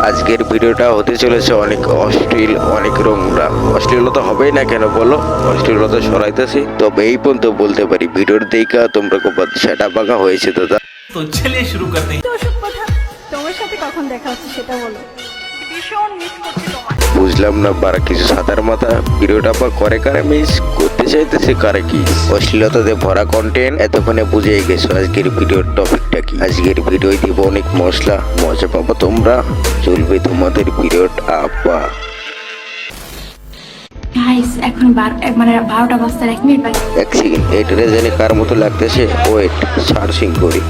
আজকের ভিডিওটা হতে চলেছে অনেক অশ্লীল, অনেক নোংরা। অশ্লীলতা হবেই না কেন বলো, অশ্লীলতা সরাইতেছি। তবে এই পর্যন্ত বলতে পারি ভিডিওর দেখা তোমরা খুব সেটা পাকা হয়েছে দাদা। তো চলিয়ে শুরু করতে তো ওসব কথা তোমার সাথে কখন দেখা হচ্ছে সেটা বলো। ভীষণ মিস করছি তোমায়। বুঝলাম না বারা কিছু সাতার মাথা ভিডিওটা বা করে কারে মিস করতে চাইতেছে কারে কি অশ্লীলতাতে ভরা কন্টেন্ট এতক্ষণে বুঝেই গেছো আজকের ভিডিওর টপিকটা কি। আজকের ভিডিও দিব অনেক মশলা, মজা পাবো তোমরা, চলবে তোমাদের পিরিয়ড আপা। গাইস এখন মানে 12টা বাজতে 1 মিনিট বাকি। এক সেকেন্ড, এইটারে জানি কার মতো লাগতেছে, ওয়েট সার্চিং করি।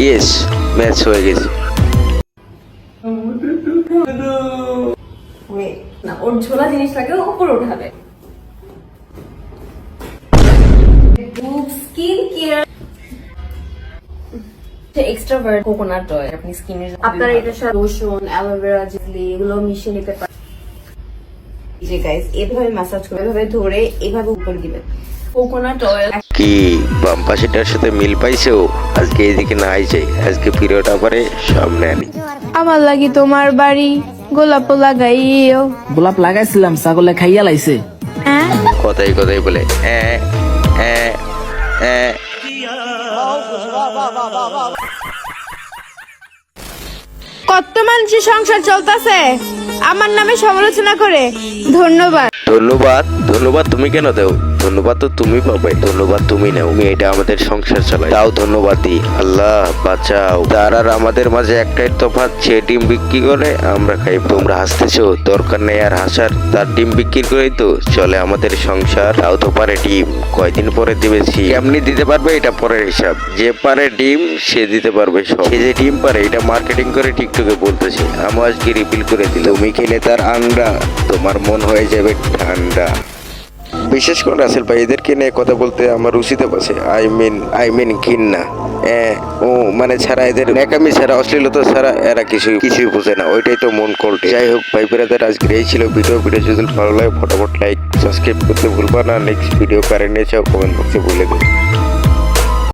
ইয়েস, ম্যাচ হয়ে গেছে। না ওর ঝোলা জিনিসটাকে উপরে উঠাবে। Skin care extravert coconut oil আপনি স্কিনের আপনারা এটা লোশন, অ্যালোভেরা জেলি এগুলো মিশিয়ে নিতে পারেন। এই যে গাইস এভাবে ম্যাসাজ করে এভাবে ধরে এভাবে উপরে দিবেন। কোকোনাট অয়েল কি বাম্পা সেটার সাথে মিল পাইছো? আজকে এইদিকে না আইছে, আজকে পিরিয়ড আবারে সামনে আনি। আমার লাগি তোমার বাড়ি গোলাপ লাগাইও। গোলাপ লাগাইছিলাম ছাগলে খাইয়া লাইছে। কথাই কথাই বলে কত মানুষের সংসার চলতেছে আমার নামে সমালোচনা করে। ধন্যবাদ। ধন্যবাদ ধন্যবাদ তুমি কেন দেও? ধন্যবাদ তো তুমি পাবে, ধন্যবাদ তুমি নাও। তুমি এটা আমাদের সংসার চালাই, তাও ধন্যবাদ দিই। আল্লাহ বাঁচাও। তার আর আমাদের মাঝে একটাই তফাৎ, সে ডিম বিক্রি করে আমরা খাই। তোমরা হাসতেছো, দরকার নেই আর হাসার। তার ডিম বিক্রি করেই তো চলে আমাদের সংসার। তাও তো পারে ডিম, কয়দিন পরে দিবে সি। কেমনি দিতে পারবে এটা পরের হিসাব। যে পারে ডিম সে দিতে পারবে সব। সে যে ডিম পারে এটা মার্কেটিং করে টিকটকে বলতেছে। আমি আজকে রিপিল করে দিল। তুমি খেলে তার আন্ডা, তোমার মন হয়ে যাবে ঠান্ডা। বিশেষ করে রাসেল ভাই এদেরকে নিয়ে কথা বলতে আমার রুচিতে পাচ্ছে। I mean ঘিন্না। ও মানে ছাড়া এদের ন্যাকামি ছাড়া, অশ্লীলতা ছাড়া এরা কিছুই বোঝে না। ওইটাই তো মন করতে। যাই হোক ভাই ব্রাদার, আজকে এই ছিল ভিডিও যদি ভালো লাগে ফটাফট লাইক সাবস্ক্রাইব করতে ভুলবা না। নেক্সট ভিডিও কারে নিয়ে চাও কমেন্ট বক্সে বলে দেবো।